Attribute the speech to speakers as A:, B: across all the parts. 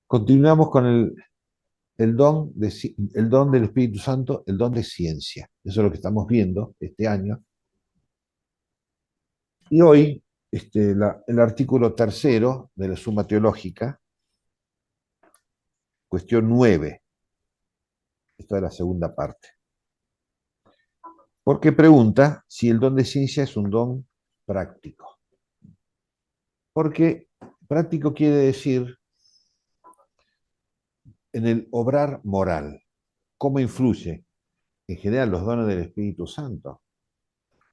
A: Continuamos con el don del Espíritu Santo, el don de ciencia. Eso es lo que estamos viendo este año. Y hoy, el artículo tercero de la Suma Teológica, cuestión 9. Esta es la segunda parte. Porque pregunta si el don de ciencia es un don práctico. Porque práctico quiere decir en el obrar moral. ¿Cómo influye en general los dones del Espíritu Santo?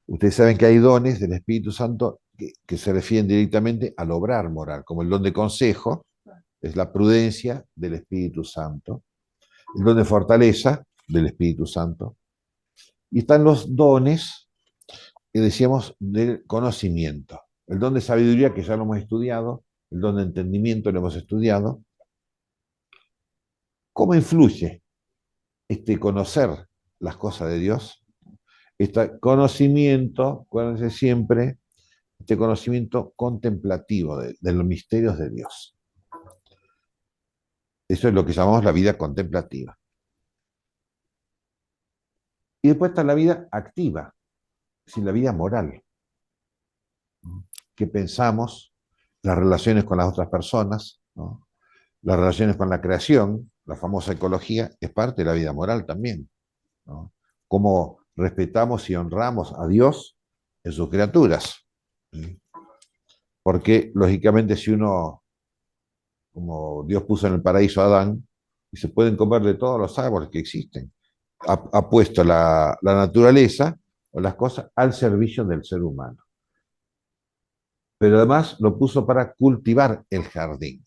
A: Ustedes saben que hay dones del Espíritu Santo que se refieren directamente al obrar moral, como el don de consejo, es la prudencia del Espíritu Santo, el don de fortaleza del Espíritu Santo, y están los dones que decíamos del conocimiento, el don de sabiduría que ya lo hemos estudiado, el don de entendimiento lo hemos estudiado. ¿Cómo influye este conocer las cosas de Dios? Este conocimiento, acuérdense siempre, este conocimiento contemplativo de los misterios de Dios. Eso es lo que llamamos la vida contemplativa. Y después está la vida activa, es decir, la vida moral. ¿Qué pensamos? Las relaciones con las otras personas, ¿no? Las relaciones con la creación, la famosa ecología, es parte de la vida moral también, ¿no? Cómo respetamos y honramos a Dios en sus criaturas. ¿Sí? Porque, lógicamente, si uno, como Dios puso en el paraíso a Adán, y se pueden comer de todos los árboles que existen, ha puesto la naturaleza o las cosas al servicio del ser humano. Pero además lo puso para cultivar el jardín.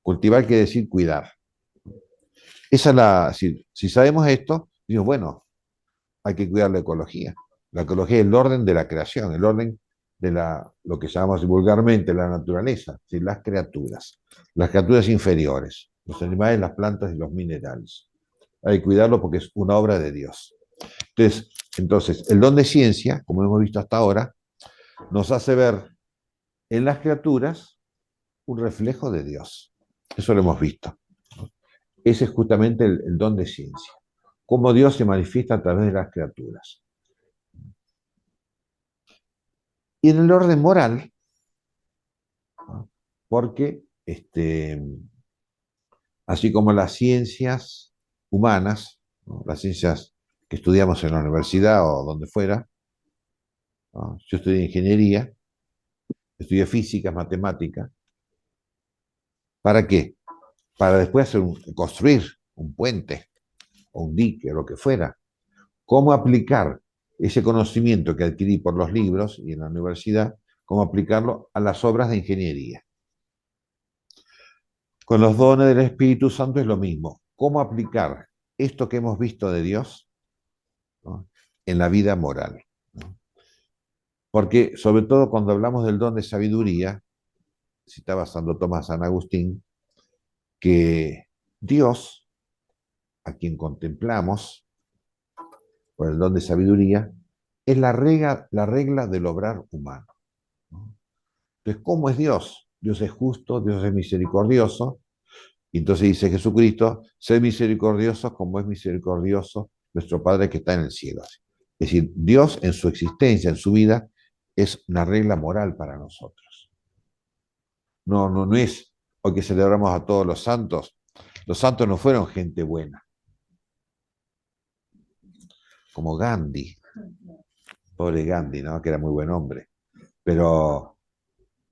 A: Cultivar quiere decir cuidar. Esa es si sabemos esto, digo, bueno, hay que cuidar la ecología. La ecología es el orden de la creación, el orden de lo que llamamos vulgarmente la naturaleza, es decir, las criaturas inferiores, los animales, las plantas y los minerales. Hay que cuidarlo porque es una obra de Dios. Entonces, el don de ciencia, como hemos visto hasta ahora, nos hace ver en las criaturas un reflejo de Dios. Eso lo hemos visto. Ese es justamente el don de ciencia. Cómo Dios se manifiesta a través de las criaturas. Y en el orden moral, ¿no? Porque así como las ciencias humanas, ¿no? Las ciencias que estudiamos en la universidad o donde fuera, ¿no? Yo estudié ingeniería, estudié física, matemática. ¿Para qué? Para después construir un puente o un dique o lo que fuera. ¿Cómo aplicar ese conocimiento que adquirí por los libros y en la universidad, cómo aplicarlo a las obras de ingeniería? Con los dones del Espíritu Santo es lo mismo. ¿Cómo aplicar esto que hemos visto de Dios, ¿no? En la vida moral? ¿No? Porque sobre todo cuando hablamos del don de sabiduría, citaba Santo Tomás San Agustín, que Dios, a quien contemplamos por el don de sabiduría, es la regla del obrar humano, ¿no? Entonces, ¿cómo es Dios? Dios es justo, Dios es misericordioso, y entonces dice Jesucristo, sed misericordiosos como es misericordioso nuestro Padre que está en el cielo. Es decir, Dios en su existencia, en su vida, es una regla moral para nosotros. No es hoy que celebramos a todos los santos. Los santos no fueron gente buena, como Gandhi, pobre Gandhi, ¿no? Que era muy buen hombre. Pero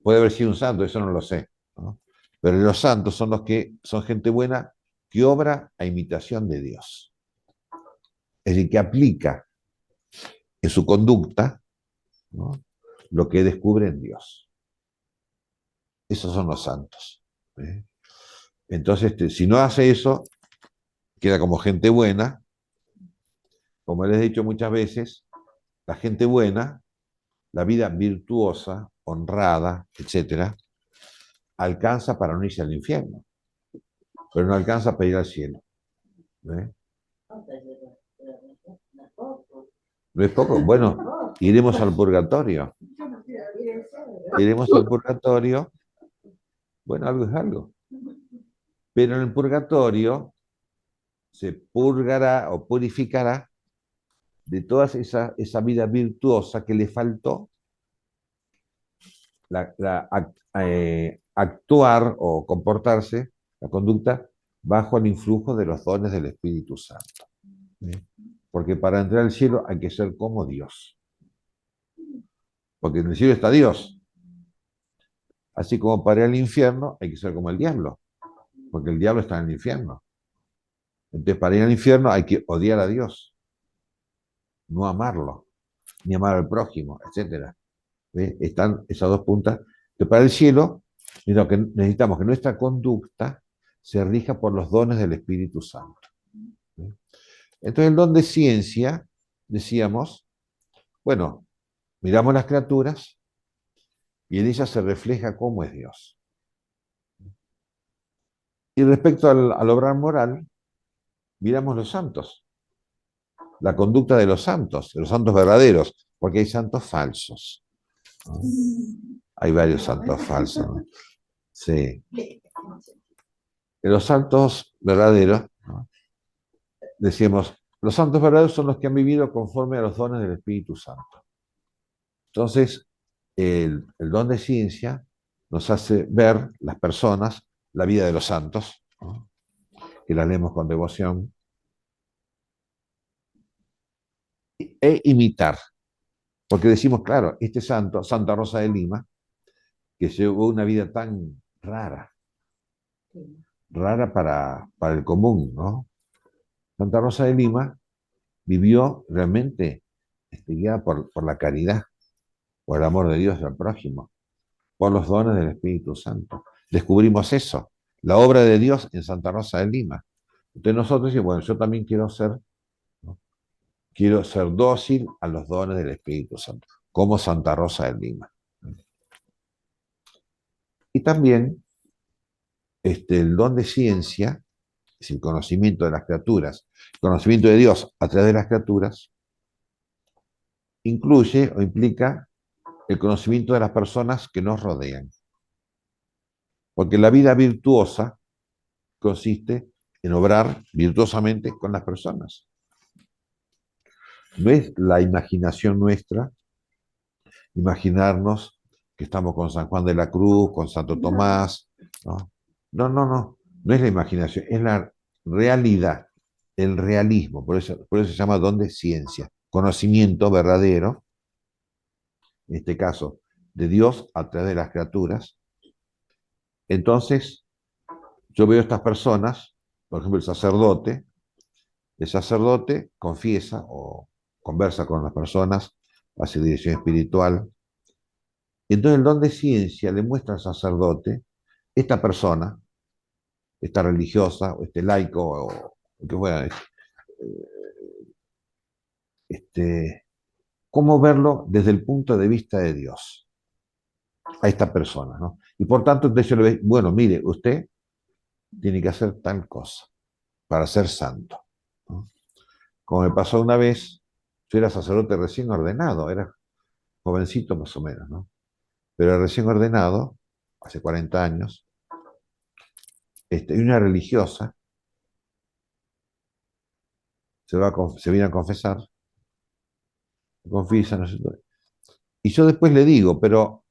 A: puede haber sido un santo, eso no lo sé, ¿no? Pero los santos son los que son gente buena que obra a imitación de Dios. Es decir, que aplica en su conducta, ¿no? Lo que descubre en Dios. Esos son los santos, ¿eh? Entonces, si no hace eso, queda como gente buena. Como les he dicho muchas veces, la gente buena, la vida virtuosa, honrada, etcétera, alcanza para no irse al infierno, pero no alcanza para ir al cielo, ¿eh? ¿No es poco? Bueno, iremos al purgatorio. Iremos al purgatorio. Bueno, algo es algo. Pero en el purgatorio se purgará o purificará de toda esa vida virtuosa que le faltó actuar o comportarse, la conducta, bajo el influjo de los dones del Espíritu Santo. ¿Sí? Porque para entrar al cielo hay que ser como Dios. Porque en el cielo está Dios. Así como para ir al infierno hay que ser como el diablo. Porque el diablo está en el infierno. Entonces para ir al infierno hay que odiar a Dios, no amarlo, ni amar al prójimo, etc. ¿Sí? Están esas dos puntas. Que para el cielo necesitamos que nuestra conducta se rija por los dones del Espíritu Santo. ¿Sí? Entonces el don de ciencia, decíamos, bueno, miramos las criaturas y en ellas se refleja cómo es Dios. Y respecto al obrar moral, miramos los santos, la conducta de los santos verdaderos, porque hay santos falsos, ¿no? Hay varios santos falsos, ¿no? Sí. Los santos verdaderos, ¿no? Decíamos, los santos verdaderos son los que han vivido conforme a los dones del Espíritu Santo. Entonces, el don de ciencia nos hace ver las personas, la vida de los santos, ¿no? Que las leemos con devoción, e imitar. Porque decimos, claro, este santo, Santa Rosa de Lima, que llevó una vida tan rara, rara para el común, ¿no? Santa Rosa de Lima vivió realmente guiada por la caridad, por el amor de Dios y al prójimo, por los dones del Espíritu Santo. Descubrimos eso, la obra de Dios en Santa Rosa de Lima. Entonces nosotros decimos, bueno, yo también quiero ser, ¿no? Quiero ser dócil a los dones del Espíritu Santo, como Santa Rosa de Lima. Y también el don de ciencia, es el conocimiento de las criaturas, el conocimiento de Dios a través de las criaturas, incluye o implica el conocimiento de las personas que nos rodean. Porque la vida virtuosa consiste en obrar virtuosamente con las personas. No es la imaginación nuestra, imaginarnos que estamos con San Juan de la Cruz, con Santo Tomás. No, no, no, no, no es la imaginación, es la realidad, el realismo. Por eso se llama don de ciencia, conocimiento verdadero, en este caso, de Dios a través de las criaturas. Entonces, yo veo a estas personas, por ejemplo, el sacerdote confiesa o conversa con las personas, hace dirección espiritual. Entonces el don de ciencia le muestra al sacerdote, esta persona, esta religiosa, o este laico, o que fuera, cómo verlo desde el punto de vista de Dios, a esta persona, ¿no? Y por tanto, entonces yo le veo, bueno, mire, usted tiene que hacer tal cosa para ser santo, ¿no? Como me pasó una vez, yo era sacerdote recién ordenado, era jovencito más o menos, ¿no? Pero recién ordenado, hace 40 años, y una religiosa se viene a confesar, confiesa, no sé, y yo después le digo, pero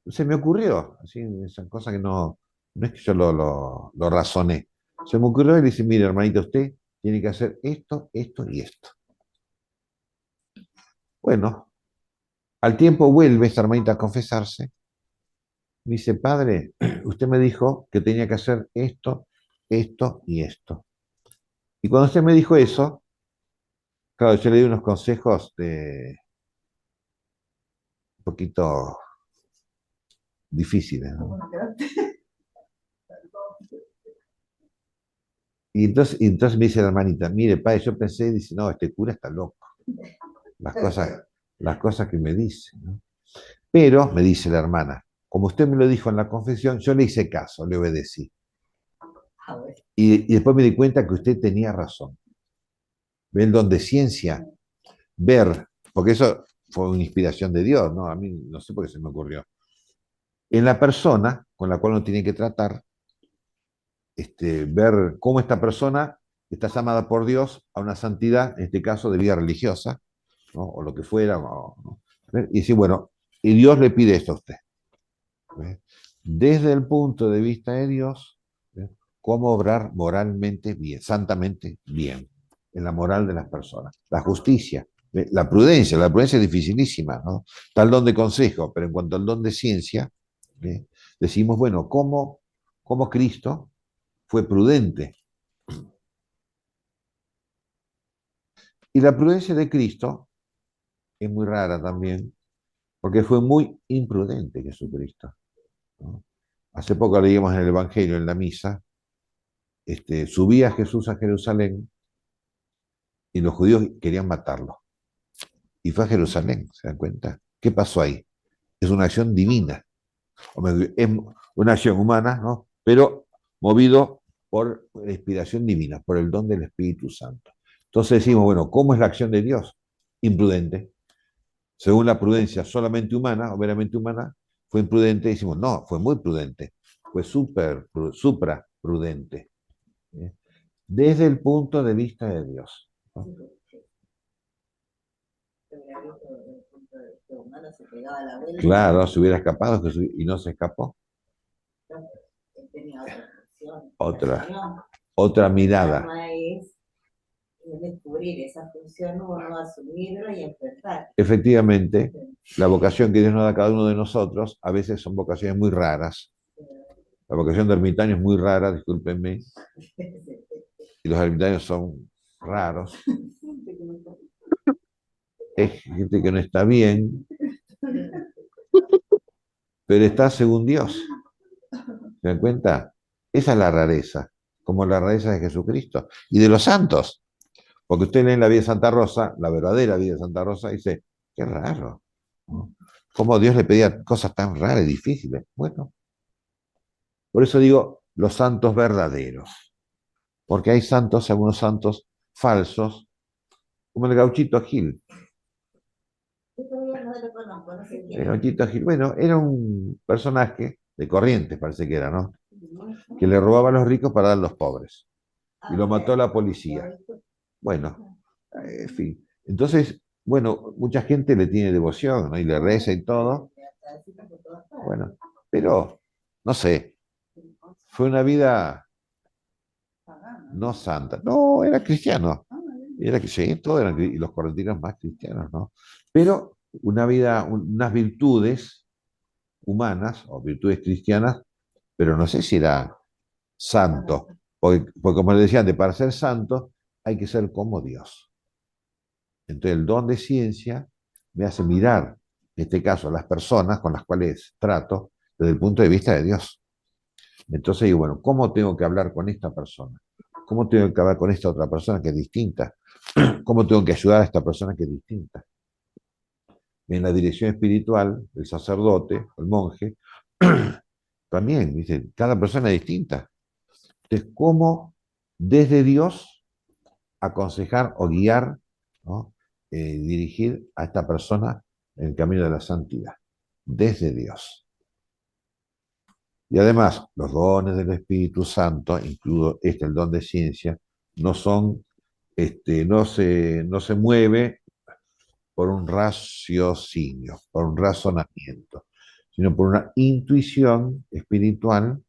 A: se me ocurrió, así, esa cosa que no es que yo lo razoné, se me ocurrió y le dice, mire, hermanita, usted tiene que hacer esto, esto y esto. Bueno, al tiempo vuelve esta hermanita a confesarse, me dice, padre, usted me dijo que tenía que hacer esto, esto y esto. Y cuando usted me dijo eso, claro, yo le di unos consejos un poquito difíciles, ¿no? Y entonces me dice la hermanita, mire, padre, yo pensé, dice, no, este cura está loco. Las cosas, las cosas que me dice, ¿no? Pero, me dice la hermana, como usted me lo dijo en la confesión, yo le hice caso, le obedecí. Y después me di cuenta que usted tenía razón. Ven donde ciencia, ver, porque eso fue una inspiración de Dios, ¿no? A mí no sé por qué se me ocurrió. En la persona con la cual uno tiene que tratar, ver cómo esta persona está llamada por Dios a una santidad, en este caso de vida religiosa, ¿no? O lo que fuera, ¿no? Y decir, bueno, y Dios le pide esto a usted. ¿Ve? Desde el punto de vista de Dios, ¿ve? Cómo obrar moralmente bien, santamente bien, en la moral de las personas. La justicia, ¿ve? La prudencia es dificilísima, ¿no? Está el don de consejo, pero en cuanto al don de ciencia, ¿ve? Decimos, bueno, ¿cómo Cristo fue prudente? Y la prudencia de Cristo es muy rara también, porque fue muy imprudente Jesucristo, ¿no? Hace poco leímos en el Evangelio, en la misa, subía Jesús a Jerusalén y los judíos querían matarlo. Y fue a Jerusalén, ¿se dan cuenta? ¿Qué pasó ahí? Es una acción divina, es una acción humana, ¿no? Pero movido por la inspiración divina, por el don del Espíritu Santo. Entonces decimos, bueno, ¿cómo es la acción de Dios? Imprudente. Según la prudencia solamente humana o meramente humana, fue imprudente. Decimos, no, fue muy prudente. Fue supra prudente. ¿Eh? Desde el punto de vista de Dios, ¿no? Claro, se hubiera escapado y no se escapó. Otra, otra mirada. Descubrir esa función, uno asumirlo y enfrentar. Efectivamente, la vocación que Dios nos da a cada uno de nosotros, a veces son vocaciones muy raras. La vocación de ermitaño es muy rara, discúlpenme. Y los ermitaños son raros. Es gente que no está bien, pero está según Dios. ¿Se dan cuenta? Esa es la rareza, como la rareza de Jesucristo y de los santos. Porque usted lee en la vida de Santa Rosa, la verdadera vida de Santa Rosa, y dice, qué raro, ¿no? ¿Cómo Dios le pedía cosas tan raras y difíciles? Bueno, por eso digo los santos verdaderos. Porque hay santos, algunos santos falsos, como el gauchito Gil. El gauchito Gil, bueno, era un personaje de Corrientes, parece que era, ¿no? Que le robaba a los ricos para dar a los pobres. Y lo mató la policía. Bueno, en fin. Entonces, bueno, mucha gente le tiene devoción, ¿no? Y le reza y todo. Bueno, pero, no sé, fue una vida no santa. No, era cristiano. Era que sí, todos eran, y los correntinos más cristianos, ¿no? Pero una vida, unas virtudes humanas o virtudes cristianas, pero no sé si era santo. Porque como le decía antes, para ser santo hay que ser como Dios. Entonces el don de ciencia me hace mirar, en este caso, a las personas con las cuales trato desde el punto de vista de Dios. Entonces digo, bueno, ¿cómo tengo que hablar con esta persona? ¿Cómo tengo que hablar con esta otra persona que es distinta? ¿Cómo tengo que ayudar a esta persona que es distinta? En la dirección espiritual, el sacerdote, el monje, también, dice, cada persona es distinta. Entonces, ¿cómo desde Dios aconsejar o guiar, ¿no? Dirigir a esta persona en el camino de la santidad? Desde Dios. Y además, los dones del Espíritu Santo, incluido el don de ciencia, no son, no se mueve por un raciocinio, por un razonamiento, sino por una intuición espiritual,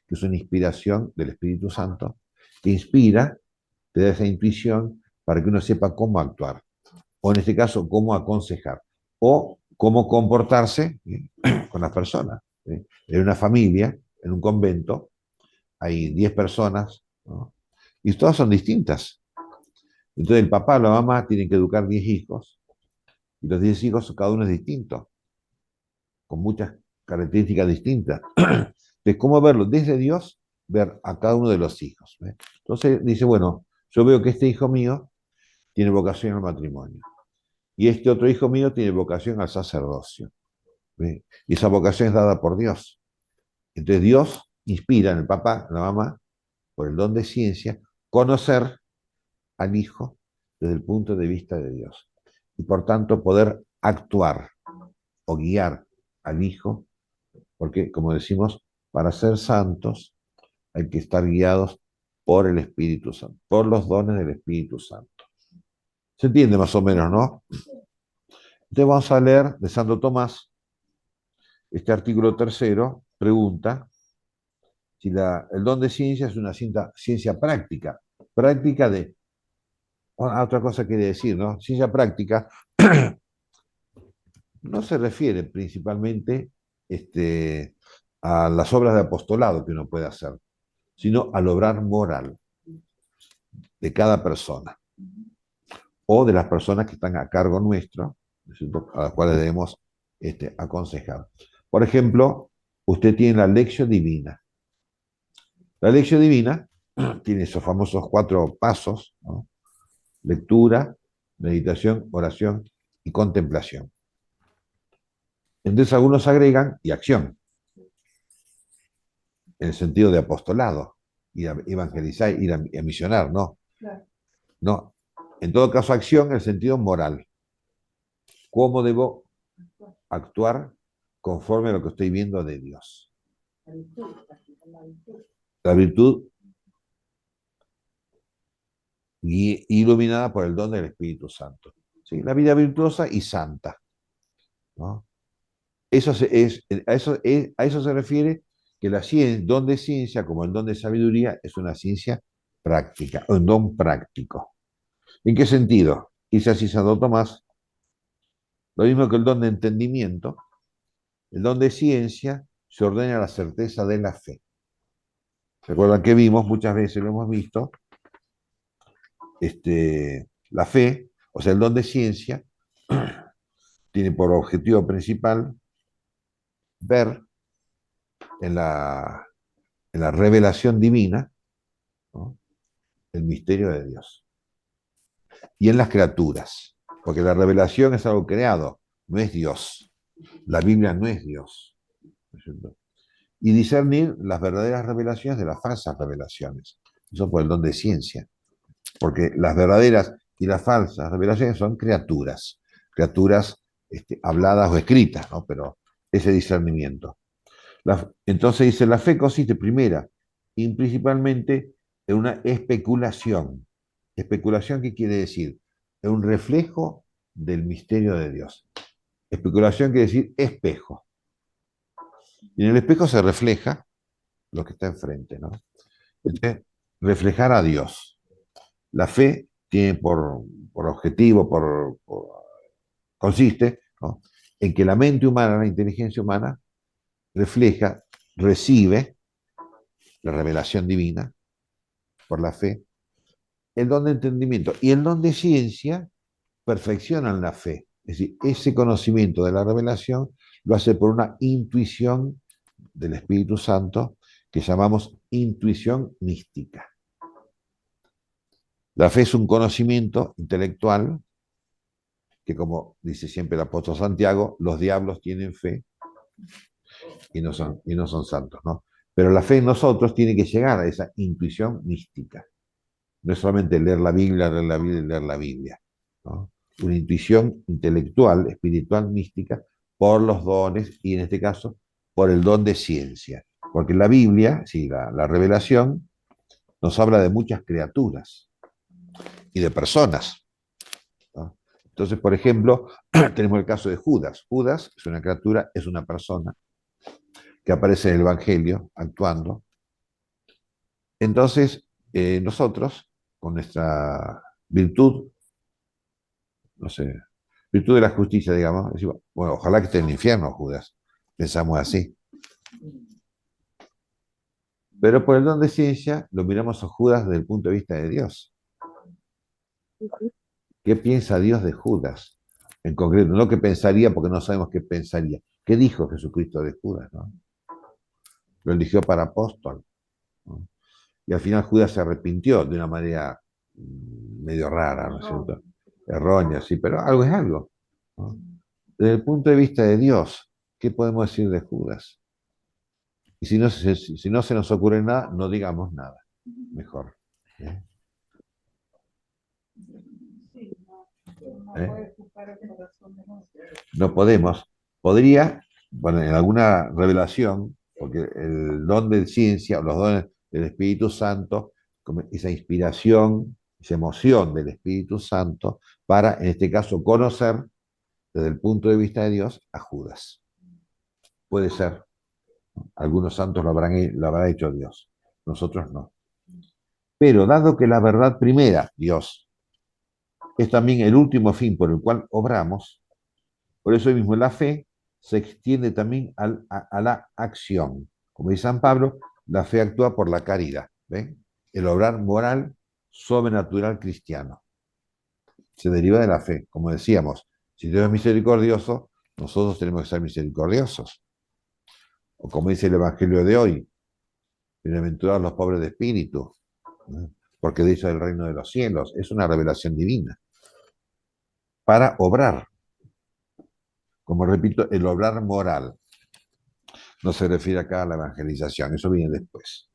A: que es una inspiración del Espíritu Santo, que inspira, te da esa intuición para que uno sepa cómo actuar, o en este caso, cómo aconsejar, o cómo comportarse con las personas. En una familia, en un convento, hay 10 personas, ¿no? Y todas son distintas. Entonces el papá o la mamá tienen que educar 10 hijos, y los 10 hijos cada uno es distinto, con muchas características distintas. Entonces, ¿cómo verlo? Desde Dios, ver a cada uno de los hijos. ¿Ve? Entonces dice, bueno, yo veo que este hijo mío tiene vocación al matrimonio, y este otro hijo mío tiene vocación al sacerdocio. ¿Ve? Y esa vocación es dada por Dios. Entonces Dios inspira en el papá, en la mamá, por el don de ciencia, conocer al hijo desde el punto de vista de Dios. Y por tanto poder actuar o guiar al hijo, porque como decimos, para ser santos hay que estar guiados por el Espíritu Santo, por los dones del Espíritu Santo. ¿Se entiende más o menos, no? Entonces vamos a leer de Santo Tomás, este artículo tercero, pregunta si el don de ciencia es una ciencia práctica, práctica de, otra cosa quiere decir, ¿no? Ciencia práctica no se refiere principalmente a las obras de apostolado que uno puede hacer, sino al obrar moral de cada persona o de las personas que están a cargo nuestro, a las cuales debemos aconsejar. Por ejemplo, usted tiene la lección divina. La lección divina tiene esos famosos 4 pasos, ¿no? Lectura, meditación, oración y contemplación. Entonces algunos agregan y acción, en el sentido de apostolado, ir a evangelizar, ir a misionar, ¿no? Claro. No. En todo caso, acción en el sentido moral. ¿Cómo debo actuar conforme a lo que estoy viendo de Dios? La virtud iluminada por el don del Espíritu Santo. ¿Sí? La vida virtuosa y santa, ¿no? A eso se refiere que la ciencia, don de ciencia, como el don de sabiduría, es una ciencia práctica, un don práctico. ¿En qué sentido? Dice así Santo Tomás, lo mismo que el don de entendimiento, el don de ciencia se ordena a la certeza de la fe. Recuerdan que vimos, muchas veces lo hemos visto, la fe, o sea, el don de ciencia, tiene por objetivo principal ver en la revelación divina, ¿no?, el misterio de Dios. Y en las criaturas, porque la revelación es algo creado, no es Dios. La Biblia no es Dios. ¿No es cierto? Y discernir las verdaderas revelaciones de las falsas revelaciones. Eso por el don de ciencia. Porque las verdaderas y las falsas revelaciones son criaturas. Criaturas habladas o escritas, ¿no? Pero ese discernimiento. Entonces dice, la fe consiste primera y principalmente en una especulación. ¿Especulación qué quiere decir? Es un reflejo del misterio de Dios. Especulación quiere decir espejo. Y en el espejo se refleja lo que está enfrente, ¿no? Entonces, reflejar a Dios. La fe tiene por objetivo, consiste, ¿no?, en que la mente humana, la inteligencia humana, refleja, recibe la revelación divina por la fe, el don de entendimiento y el don de ciencia perfeccionan la fe. Es decir, ese conocimiento de la revelación lo hace por una intuición del Espíritu Santo que llamamos intuición mística. La fe es un conocimiento intelectual que, como dice siempre el apóstol Santiago, los diablos tienen fe y no son santos, ¿no? Pero la fe en nosotros tiene que llegar a esa intuición mística. No es solamente leer la Biblia, leer la Biblia, ¿no? Una intuición intelectual, espiritual, mística, por los dones y en este caso por el don de ciencia. Porque la Biblia, sí, la revelación, nos habla de muchas criaturas y de personas, ¿no? Entonces, por ejemplo, tenemos el caso de Judas. Judas es una criatura, es una persona que aparece en el Evangelio actuando. Entonces, nosotros, con nuestra virtud, no sé, virtud de la justicia, digamos, decimos, bueno, ojalá que esté en el infierno, Judas. Pensamos así. Pero por el don de ciencia lo miramos a Judas desde el punto de vista de Dios. ¿Qué piensa Dios de Judas? En concreto, no qué pensaría, porque no sabemos qué pensaría. ¿Qué dijo Jesucristo de Judas, no? Lo eligió para apóstol, ¿no? Y al final Judas se arrepintió de una manera medio rara, ¿no es cierto? Errónea, sí, pero algo es algo, ¿no? Desde el punto de vista de Dios, ¿qué podemos decir de Judas? Y si no se nos ocurre nada, no digamos nada. Mejor. ¿Eh? ¿Eh? No podemos. Podría, bueno, en alguna revelación, porque el don de ciencia, los dones del Espíritu Santo, esa inspiración, esa emoción del Espíritu Santo para, en este caso, conocer desde el punto de vista de Dios a Judas. Puede ser. Algunos santos lo habrá hecho Dios, nosotros no. Pero dado que la verdad primera, Dios, es también el último fin por el cual obramos, por eso mismo la fe se extiende también a la acción. Como dice San Pablo, la fe actúa por la caridad. ¿Ven? El obrar moral sobrenatural cristiano. Se deriva de la fe. Como decíamos, si Dios es misericordioso, nosotros tenemos que ser misericordiosos. O como dice el Evangelio de hoy, bienaventurados los pobres de espíritu, ¿no? Porque de ellos es el reino de los cielos. Es una revelación divina. Para obrar. Como repito, el obrar moral. No se refiere acá a la evangelización, eso viene después.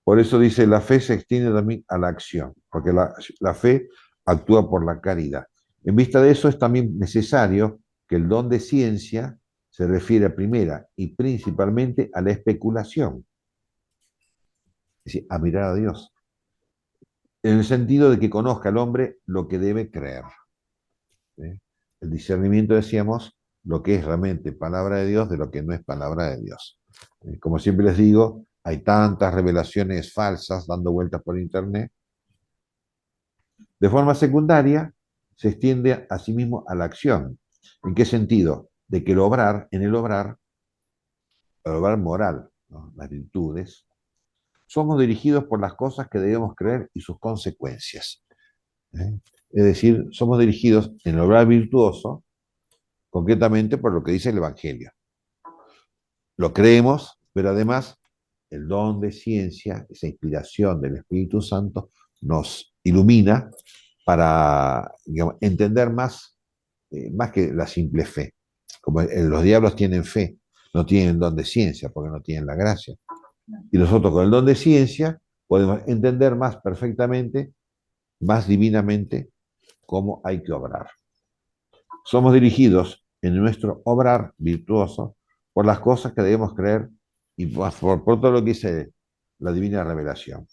A: Por eso dice, la fe se extiende también a la acción, porque la fe actúa por la caridad. En vista de eso es también necesario que el don de ciencia se refiere primera y principalmente a la especulación, es decir, a mirar a Dios, en el sentido de que conozca el hombre lo que debe creer. ¿Sí? El discernimiento, decíamos, lo que es realmente palabra de Dios de lo que no es palabra de Dios. Como siempre les digo, hay tantas revelaciones falsas dando vueltas por internet. De forma secundaria, se extiende asimismo a la acción. ¿En qué sentido? De que el obrar moral, ¿no? Las virtudes, somos dirigidos por las cosas que debemos creer y sus consecuencias. ¿Eh? Es decir, somos dirigidos en el obrar virtuoso, concretamente por lo que dice el Evangelio. Lo creemos, pero además el don de ciencia, esa inspiración del Espíritu Santo, nos ilumina para, digamos, entender más que la simple fe. Como los diablos tienen fe, no tienen don de ciencia porque no tienen la gracia. Y nosotros con el don de ciencia podemos entender más perfectamente, más divinamente, cómo hay que obrar. Somos dirigidos en nuestro obrar virtuoso por las cosas que debemos creer y por todo lo que dice la divina revelación.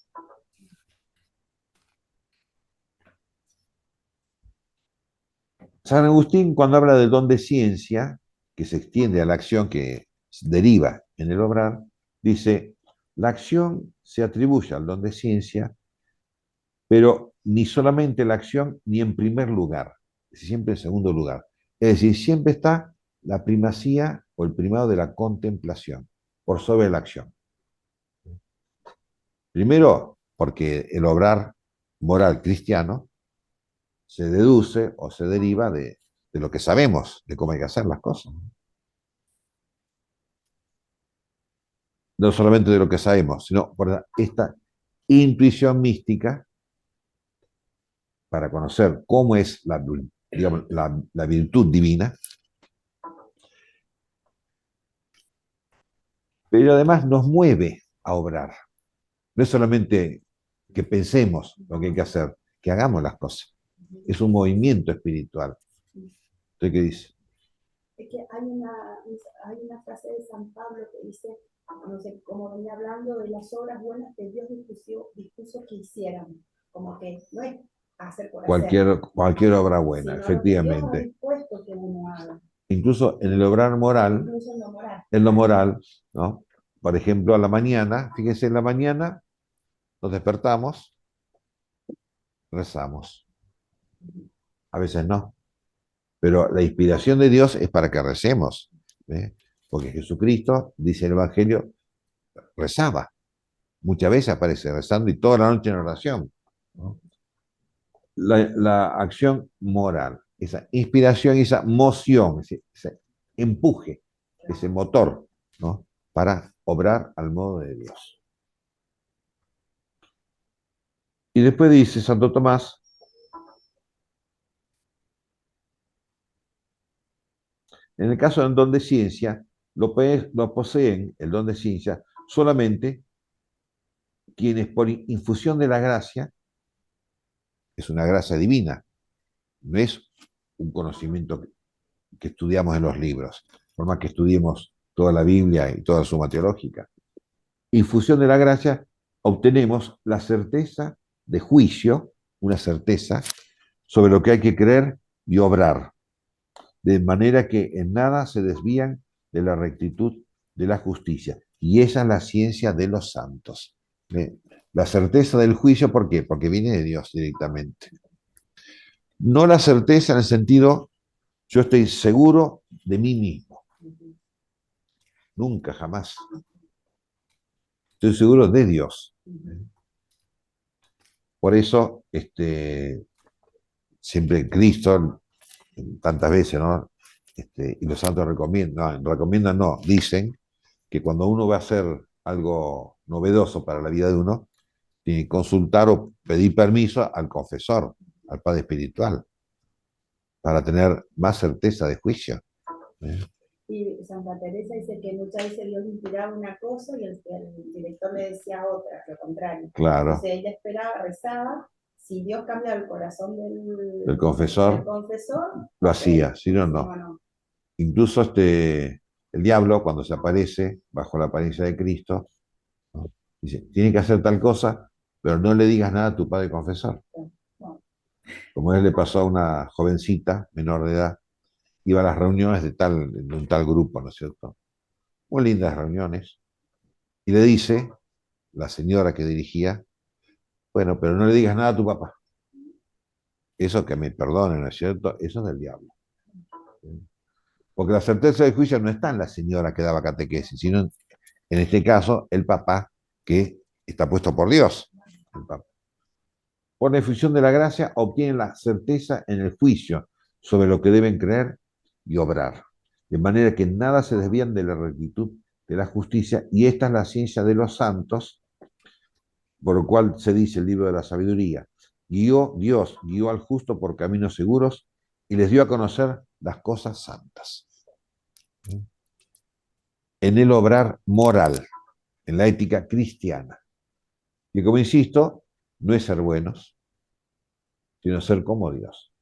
A: San Agustín, cuando habla del don de ciencia, que se extiende a la acción que deriva en el obrar, dice, la acción se atribuye al don de ciencia, pero ni solamente la acción ni en primer lugar, siempre en segundo lugar. Es decir, siempre está la primacía o el primado de la contemplación por sobre la acción. Primero, porque el obrar moral cristiano se deduce o se deriva de lo que sabemos, de cómo hay que hacer las cosas. No solamente de lo que sabemos, sino por esta intuición mística para conocer cómo es digamos, la virtud divina, pero además nos mueve a obrar. No es solamente que pensemos lo que hay que hacer, que hagamos las cosas. Es un movimiento espiritual. ¿Usted qué dice?
B: Es que hay una frase de San Pablo que dice, no sé, como venía hablando de las obras buenas que Dios dispuso que hicieran, como que no es hacer por hacer,
A: Cualquier obra buena,
B: sino
A: efectivamente.
B: lo que Dios ha dispuesto que uno haga.
A: Incluso en el obrar moral, en lo moral, ¿no? Por ejemplo, a la mañana, fíjense, en la mañana nos despertamos, rezamos. A veces no. Pero la inspiración de Dios es para que recemos. ¿Eh? Porque Jesucristo, dice el Evangelio, rezaba. Muchas veces aparece rezando y toda la noche en oración. ¿No? La acción moral, esa inspiración y esa moción, ese empuje, ese motor, ¿no? Para obrar al modo de Dios. Y después dice Santo Tomás, en el caso del don de ciencia, lo poseen, el don de ciencia, solamente quienes por infusión de la gracia, es una gracia divina, no es un conocimiento que estudiamos en los libros, por más que estudiemos toda la Biblia y toda la suma teológica. infusión de la gracia, obtenemos la certeza de juicio, una certeza sobre lo que hay que creer y obrar, de manera que en nada se desvían de la rectitud de la justicia. Y esa es la ciencia de los santos. La certeza del juicio, ¿por qué? Porque viene de Dios directamente. No la certeza en el sentido, yo estoy seguro de mí mismo. Nunca, jamás. Estoy seguro de Dios. Por eso, siempre Cristo, tantas veces, ¿no? Y los santos recomiendan, no, dicen que cuando uno va a hacer algo novedoso para la vida de uno, tiene que consultar o pedir permiso al confesor, al padre espiritual, para tener más certeza de juicio.
B: Y Santa Teresa dice que muchas veces Dios le inspiraba una cosa y el director le decía otra, lo contrario.
A: Claro.
B: Entonces ella esperaba, rezaba, si Dios cambia el corazón
A: del confesor, lo hacía, si no, no. Incluso el diablo, cuando se aparece bajo la apariencia de Cristo, ¿no? Dice, tiene que hacer tal cosa, pero no le digas nada a tu padre confesor. Como a él le pasó a una jovencita menor de edad, iba a las reuniones de un tal grupo, ¿no es cierto? Muy lindas reuniones. Y le dice, la señora que dirigía, bueno, pero no le digas nada a tu papá. Eso que me perdonen, ¿no es cierto? Eso es del diablo. Porque la certeza del juicio no está en la señora que daba catequesis, sino en este caso el papá que está puesto por Dios. Por la efusión de la gracia obtienen la certeza en el juicio sobre lo que deben creer y obrar, de manera que nada se desvían de la rectitud de la justicia, y esta es la ciencia de los santos, por lo cual se dice el libro de la sabiduría. Dios guió al justo por caminos seguros y les dio a conocer las cosas santas. En el obrar moral, en la ética cristiana. Y como insisto, no es ser buenos, sino ser como Dios.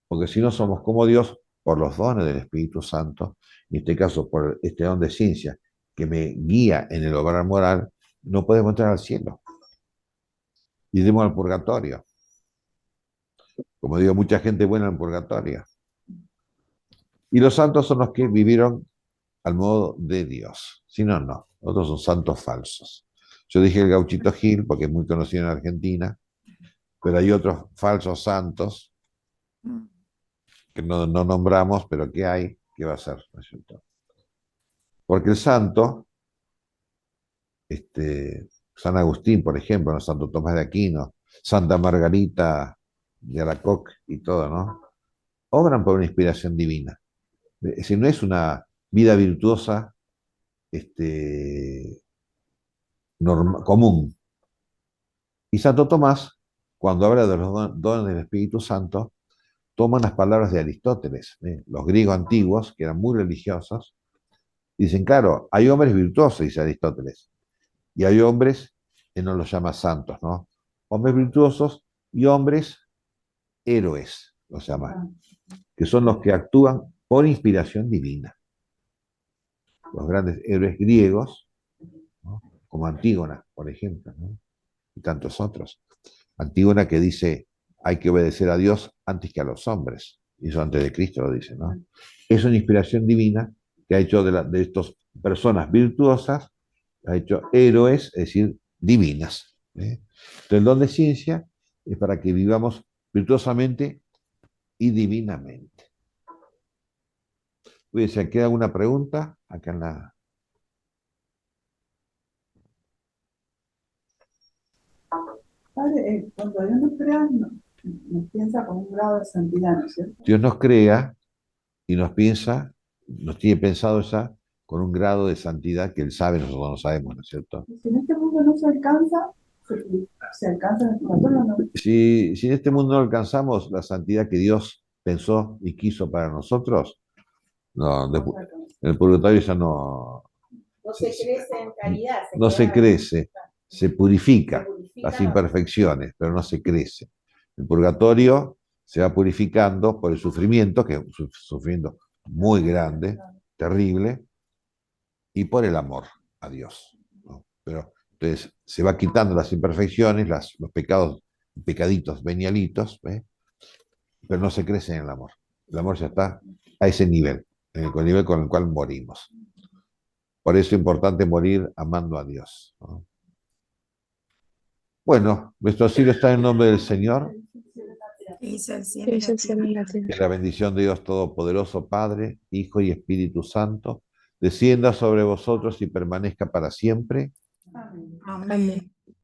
A: Porque si no somos como Dios, por los dones del Espíritu Santo, en este caso por este don de ciencia que me guía en el obrar moral, no podemos entrar al cielo. Iremos al purgatorio. Como digo, mucha gente buena en el purgatorio. Y los santos son los que vivieron al modo de Dios. Si no, no. Otros son santos falsos. Yo dije el Gauchito Gil porque es muy conocido en Argentina, pero hay otros falsos santos que no nombramos, pero que hay, que va a ser, ¿no es cierto? Porque el santo, San Agustín, por ejemplo, ¿no? Santo Tomás de Aquino, Santa Margarita de Alacoque y todo, ¿no? Obran por una inspiración divina. Es decir, no es una vida virtuosa común. Y Santo Tomás, cuando habla de los dones del Espíritu Santo, toma las palabras de Aristóteles, los griegos antiguos, que eran muy religiosos, dicen, claro, hay hombres virtuosos, dice Aristóteles, y hay hombres que no los llama santos, ¿no? Hombres virtuosos y hombres héroes, los llama, que son los que actúan por inspiración divina. Los grandes héroes griegos, ¿no? Como Antígona, por ejemplo, ¿no? Y tantos otros. Antígona que dice, hay que obedecer a Dios antes que a los hombres. Y eso antes de Cristo lo dice, ¿no? Es una inspiración divina que ha hecho de estas personas virtuosas, ha hecho héroes, es decir, divinas. Entonces, el don de ciencia es para que vivamos virtuosamente y divinamente. ¿Se queda alguna pregunta? Acá en la...
C: Padre, cuando Dios nos crea, nos piensa con un grado de santidad, ¿no es cierto?
A: Dios nos crea y nos piensa, nos tiene pensado ya con un grado de santidad que Él sabe, nosotros no sabemos, ¿no es cierto?
C: Si en este mundo no se alcanza, se alcanza en el purgatorio, ¿no?
A: Si en este mundo no alcanzamos la santidad que Dios pensó y quiso para nosotros, no, en el purgatorio ya no...
B: No se crece en caridad.
A: No se crece, se purifica las imperfecciones, pero no se crece. El purgatorio se va purificando por el sufrimiento, que es un sufrimiento muy grande, terrible, y por el amor a Dios, ¿no? Pero entonces se va quitando las imperfecciones, los pecados, pecaditos venialitos, ¿ves? Pero no se crece en el amor. El amor ya está a ese nivel, en el nivel con el cual morimos. Por eso es importante morir amando a Dios, ¿no? Bueno, nuestro auxilio está en el nombre del Señor.
B: Que hizo el cielo y
D: Es
B: la
D: el cielo y la
B: tierra.
A: Que la bendición de Dios Todopoderoso, Padre, Hijo y Espíritu Santo, descienda sobre vosotros y permanezca para siempre.
C: Amén.
B: Amén.